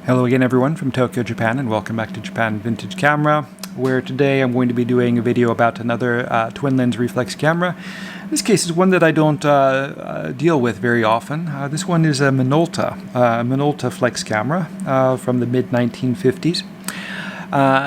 Hello again everyone from Tokyo, Japan, and welcome back to Japan Vintage Camera, where today I'm going to be doing a video about another twin lens reflex camera. This case is one that I don't deal with very often. This one is a Minoltaflex Camera from the mid-1950s.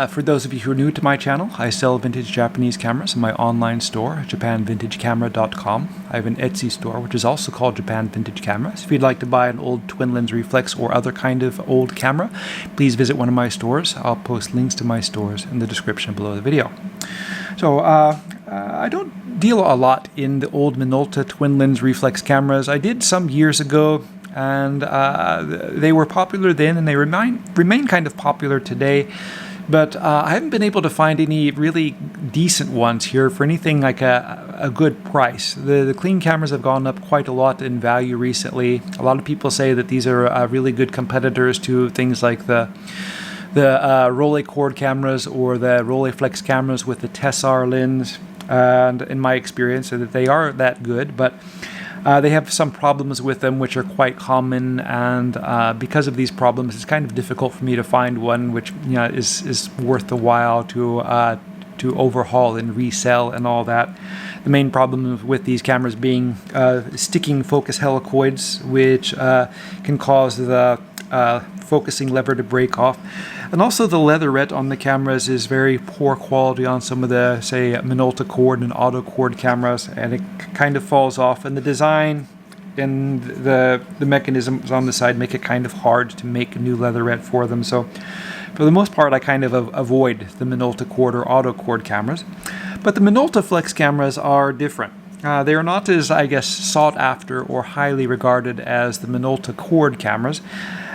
For those of you who are new to my channel, I sell vintage Japanese cameras in my online store, japanvintagecamera.com. I have an Etsy store, which is also called Japan Vintage Camera. So if you'd like to buy an old twin lens reflex or other kind of old camera, please visit one of my stores. I'll post links to my stores in the description below the video. So I don't deal a lot in the old Minolta twin lens reflex cameras. I did some years ago, and they were popular then, and they remain kind of popular today. But I haven't been able to find any really decent ones here for anything like a good price. The clean cameras have gone up quite a lot in value recently. A lot of people say that these are really good competitors to things like the rokkor cameras or the Minoltaflex cameras with the Tessar lens. And in my experience, that they are that good, but they have some problems with them which are quite common, and because of these problems it's kind of difficult for me to find one which is worth the while to overhaul and resell and all that. The main problem with these cameras being sticking focus helicoids, which can cause the focusing lever to break off. And also the leatherette on the cameras is very poor quality on some of the, say, Minolta cord and auto cord cameras, and it kind of falls off. And the design and the mechanisms on the side make it kind of hard to make a new leatherette for them. So for the most part I kind of avoid the Minolta cord or auto cord cameras. But the Minoltaflex cameras are different. They are not as, I guess, sought after or highly regarded as the Minolta cord cameras.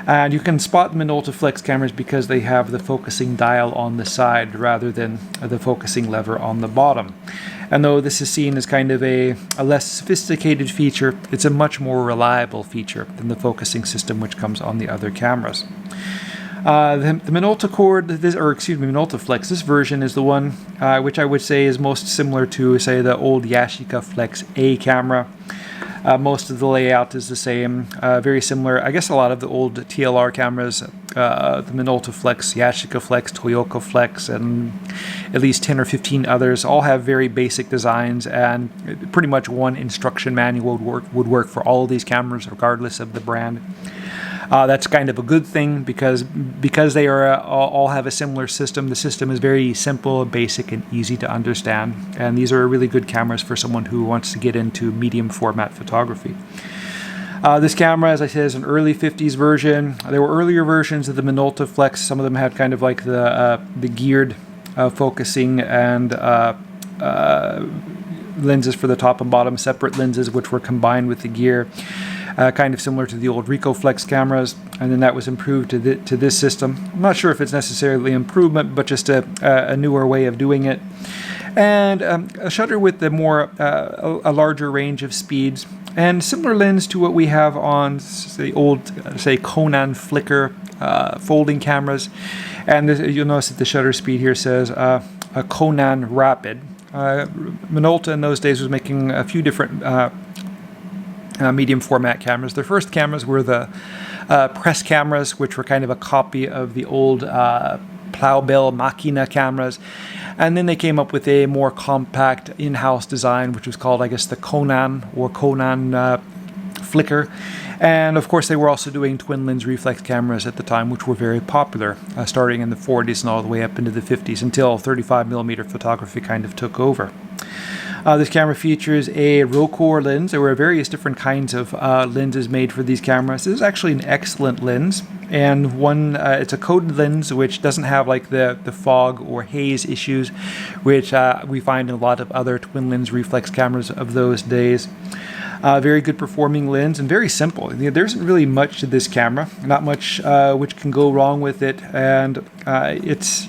And you can spot the Minoltaflex cameras because they have the focusing dial on the side rather than the focusing lever on the bottom. And though this is seen as kind of a less sophisticated feature, it's a much more reliable feature than the focusing system which comes on the other cameras. The Minolta cord, Minoltaflex, this version is the one which I would say is most similar to, say, the old Yashica Flex A camera. Most of the layout is the same, very similar. I guess a lot of the old TLR cameras, the Minoltaflex, Yashica Flex, Toyoko Flex, and at least 10 or 15 others, all have very basic designs, and pretty much one instruction manual would work for all of these cameras, regardless of the brand. That's kind of a good thing because they are all have a similar system. The system is very simple, basic, and easy to understand. And these are really good cameras for someone who wants to get into medium format photography. This camera, as I said, is an early 50s version. There were earlier versions of the Minoltaflex. Some of them had kind of like the geared focusing and lenses for the top and bottom, separate lenses which were combined with the gear. Kind of similar to the old Ricoh cameras, and then that was improved to this system. I'm not sure if it's necessarily improvement, but just a newer way of doing it. And a shutter with a larger range of speeds, and similar lens to what we have on the old, say, Conan flicker folding cameras. And you'll notice that the shutter speed here says a Conan Rapid. Minolta in those days was making a few different medium format cameras. Their first cameras were the press cameras, which were kind of a copy of the old Plowbell Machina cameras. And then they came up with a more compact in-house design, which was called, I guess, the Conan or Conan Flicker. And of course they were also doing twin lens reflex cameras at the time, which were very popular, starting in the 40s and all the way up into the 50s until 35mm photography kind of took over. This camera features a rokkor lens. There were various different kinds of lenses made for these cameras. This is actually an excellent lens, and one it's a coated lens which doesn't have like the fog or haze issues which we find in a lot of other twin lens reflex cameras of those days. Very good performing lens and very simple. There isn't really much to this camera, not much which can go wrong with it, and it's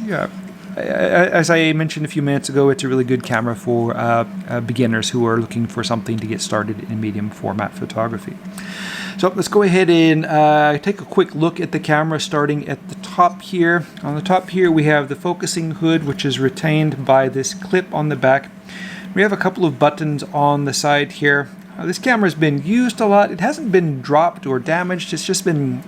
as I mentioned a few minutes ago, it's a really good camera for beginners who are looking for something to get started in medium format photography. So let's go ahead and take a quick look at the camera, starting at the top here. On the top here we have the focusing hood, which is retained by this clip on the back. We have a couple of buttons on the side here. This camera has been used a lot. It hasn't been dropped or damaged. It's just been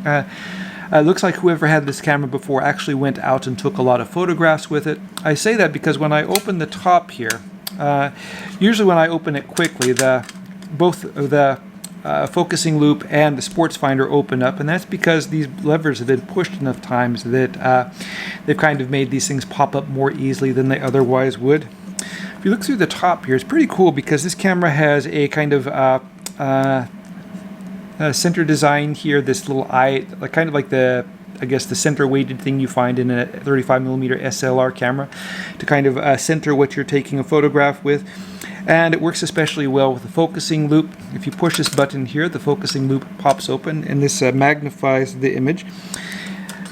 It looks like whoever had this camera before actually went out and took a lot of photographs with it. I say that because when I open the top here, usually when I open it quickly, both the focusing loop and the sports finder open up, and that's because these levers have been pushed enough times that they've kind of made these things pop up more easily than they otherwise would. If you look through the top here, it's pretty cool because this camera has a kind of center design here, this little eye, kind of like the center weighted thing you find in a 35mm SLR camera to kind of center what you're taking a photograph with. And it works especially well with the focusing loop. If you push this button here, the focusing loop pops open and this magnifies the image.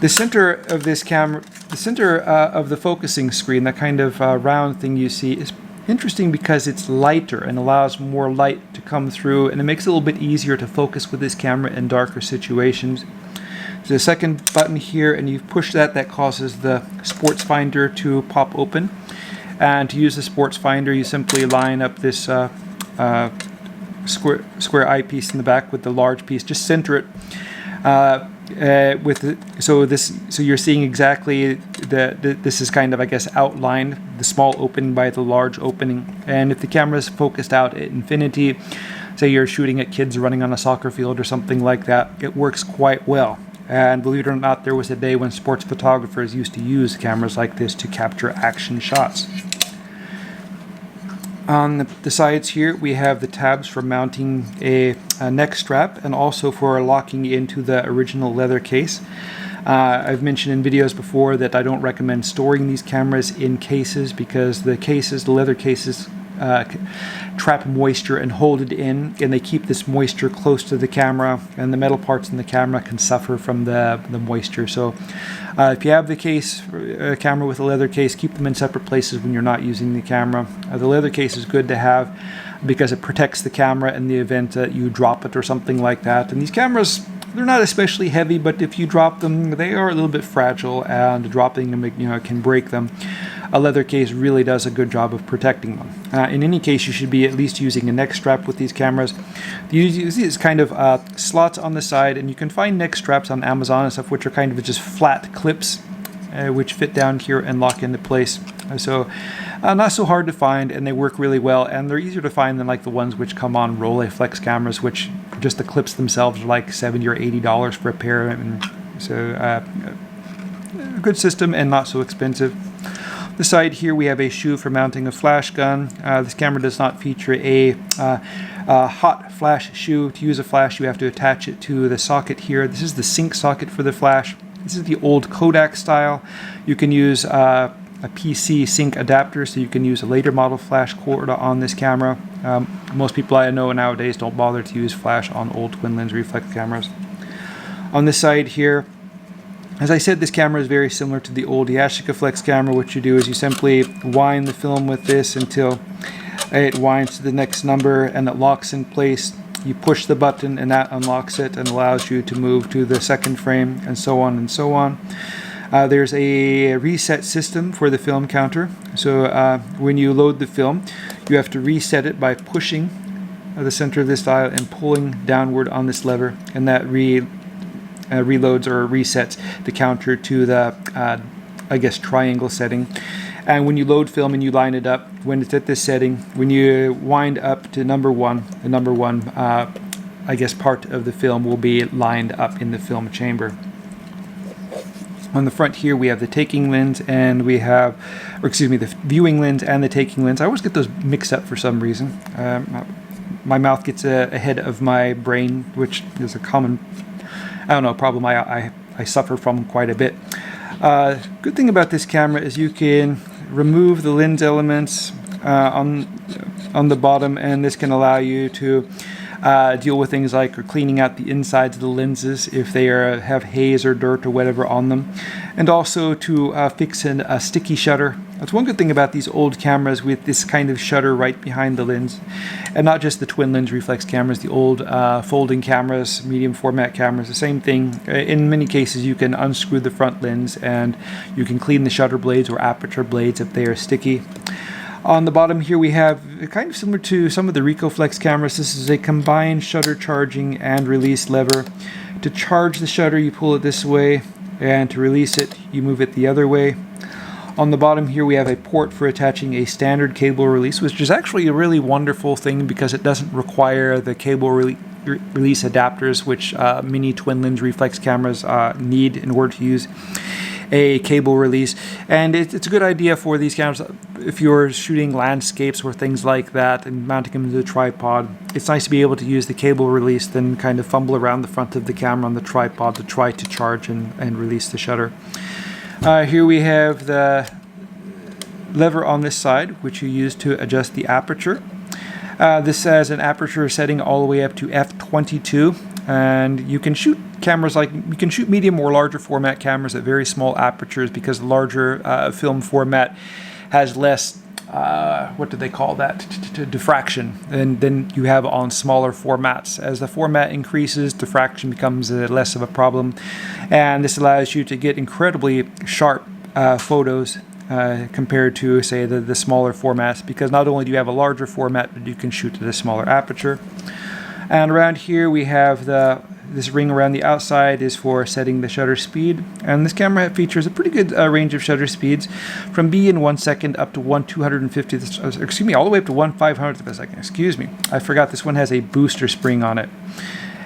The center of this camera, the center of the focusing screen, that kind of round thing you see, is interesting because it's lighter and allows more light to come through, and it makes it a little bit easier to focus with this camera in darker situations. There's a second button here, and you push that causes the sports finder to pop open. And to use the sports finder, you simply line up this square eyepiece in the back with the large piece. Just center it so you're seeing exactly this is kind of, I guess, outlined, the small opening by the large opening. And if the camera is focused out at infinity, say you're shooting at kids running on a soccer field or something like that, it works quite well. And believe it or not, there was a day when sports photographers used to use cameras like this to capture action shots. On the sides here, we have the tabs for mounting a neck strap and also for locking into the original leather case. I've mentioned in videos before that I don't recommend storing these cameras in cases because the leather cases, trap moisture and hold it in, and they keep this moisture close to the camera, and the metal parts in the camera can suffer from the moisture. So if you have the camera with a leather case, keep them in separate places when you're not using the camera. The leather case is good to have because it protects the camera in the event that you drop it or something like that. And these cameras, they're not especially heavy, but if you drop them, they are a little bit fragile, and dropping them, can break them. A leather case really does a good job of protecting them. In any case, you should be at least using a neck strap with these cameras. You use these kind of slots on the side, and you can find neck straps on Amazon and stuff, which are kind of just flat clips, which fit down here and lock into place. So not so hard to find, and they work really well, and they're easier to find than like the ones which come on Rolleflex cameras, which just the clips themselves are like $70 or $80 for a pair. And so a good system and not so expensive. The side here we have a shoe for mounting a flash gun. This camera does not feature a hot flash shoe. To use a flash, you have to attach it to the socket here. This is the sync socket for the flash. This is the old Kodak style. You can use a PC sync adapter, so you can use a later model flash cord on this camera. Most people I know nowadays don't bother to use flash on old twin lens reflex cameras. On this side here, as I said, this camera is very similar to the old Minoltaflex camera. What you do is you simply wind the film with this until it winds to the next number and it locks in place. You push the button and that unlocks it and allows you to move to the second frame, and so on and so on. There's a reset system for the film counter. So when you load the film, you have to reset it by pushing the center of this dial and pulling downward on this lever, and that reloads or resets the counter to the triangle setting. And when you load film and you line it up, when it's at this setting, when you wind up to number one, the number one part of the film will be lined up in the film chamber. On the front here we have the taking lens, and we have, the viewing lens and the taking lens. I always get those mixed up for some reason. My mouth gets ahead of my brain, which is a common problem I suffer from quite a bit. Good thing about this camera is you can remove the lens elements on the bottom, and this can allow you to deal with things like cleaning out the insides of the lenses if they have haze or dirt or whatever on them, and also to fix a sticky shutter. That's one good thing about these old cameras with this kind of shutter right behind the lens, and not just the twin lens reflex cameras, the old folding cameras, medium format cameras, the same thing. In many cases you can unscrew the front lens and you can clean the shutter blades or aperture blades if they are sticky. On the bottom here we have, kind of similar to some of the Rokkor cameras, this is a combined shutter charging and release lever To charge the shutter, you pull it this way, and to release it, you move it the other way. On the bottom here, we have a port for attaching a standard cable release, which is actually a really wonderful thing because it doesn't require the cable release adapters, which mini twin lens reflex cameras need in order to use a cable release. And it's a good idea for these cameras if you're shooting landscapes or things like that and mounting them to a tripod. It's nice to be able to use the cable release, then kind of fumble around the front of the camera on the tripod to try to charge and release the shutter. Here we have the lever on this side, which you use to adjust the aperture. This has an aperture setting all the way up to f/22, and you can shoot cameras you can shoot medium or larger format cameras at very small apertures because the larger film format has less, what do they call that, diffraction than you have on smaller formats. As the format increases, diffraction becomes less of a problem, and this allows you to get incredibly sharp photos compared to, say, the smaller formats, because not only do you have a larger format, but you can shoot at a smaller aperture. And around here we have this ring around the outside is for setting the shutter speed, and this camera features a pretty good range of shutter speeds from B in 1 second up to 1/250th, excuse me, all the way up to 1/500th of a second. Excuse me, I forgot this one has a booster spring on it.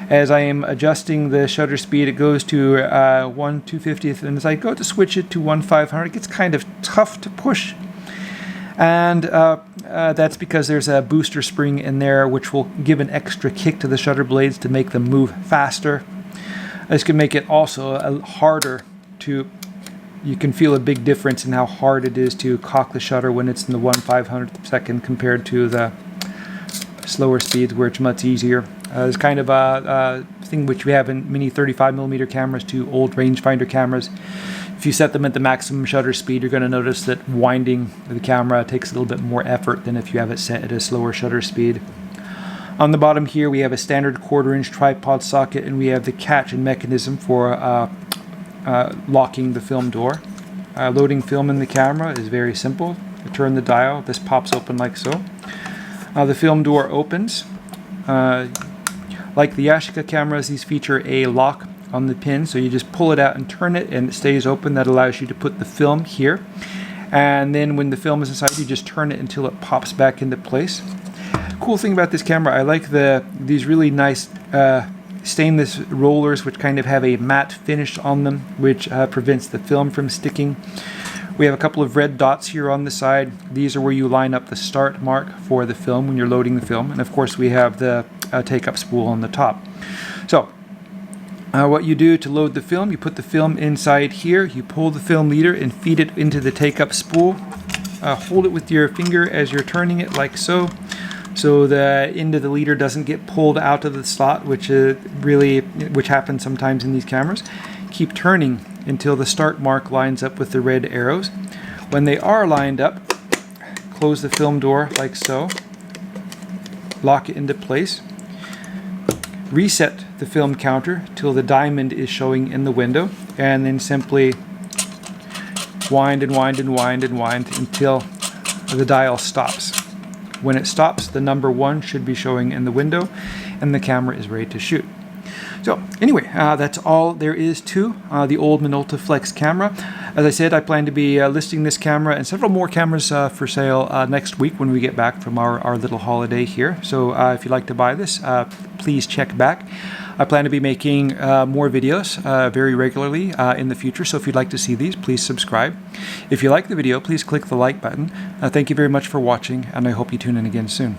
As I am adjusting the shutter speed, it goes to 1/250th, and as I go to switch it to 1/500, it gets kind of tough to push. And that's because there's a booster spring in there which will give an extra kick to the shutter blades to make them move faster. This can make it also harder to, you can feel a big difference in how hard it is to cock the shutter when it's in the 1/500th second compared to the slower speeds where it's much easier. It's kind of a thing which we have in mini 35mm cameras to old rangefinder cameras. If you set them at the maximum shutter speed, you're going to notice that winding the camera takes a little bit more effort than if you have it set at a slower shutter speed. On the bottom here, we have a standard 1/4-inch tripod socket, and we have the catch and mechanism for locking the film door. Loading film in the camera is very simple. You turn the dial, this pops open like so. The film door opens. Like the Yashica cameras, these feature a lock on the pin, so you just pull it out and turn it and it stays open. That allows you to put the film here, and then when the film is inside, you just turn it until it pops back into place. Cool thing about this camera, I like these really nice stainless rollers which kind of have a matte finish on them, which prevents the film from sticking. We have a couple of red dots here on the side. These are where you line up the start mark for the film when you're loading the film, and of course we have the take-up spool on the top. So what you do to load the film, you put the film inside here, you pull the film leader and feed it into the take-up spool. Hold it with your finger as you're turning it like so the end of the leader doesn't get pulled out of the slot, which happens sometimes in these cameras. Keep turning until the start mark lines up with the red arrows. When they are lined up, close the film door like so, lock it into place, reset the film counter till the diamond is showing in the window, and then simply wind and wind and wind and wind until the dial stops. When it stops, the number 1 should be showing in the window and the camera is ready to shoot. So anyway, that's all there is to the old Minoltaflex camera. As I said, I plan to be listing this camera and several more cameras for sale next week when we get back from our little holiday here. So if you'd like to buy this, please check back. I plan to be making more videos very regularly in the future, so if you'd like to see these, please subscribe. If you like the video, please click the like button. Thank you very much for watching, and I hope you tune in again soon.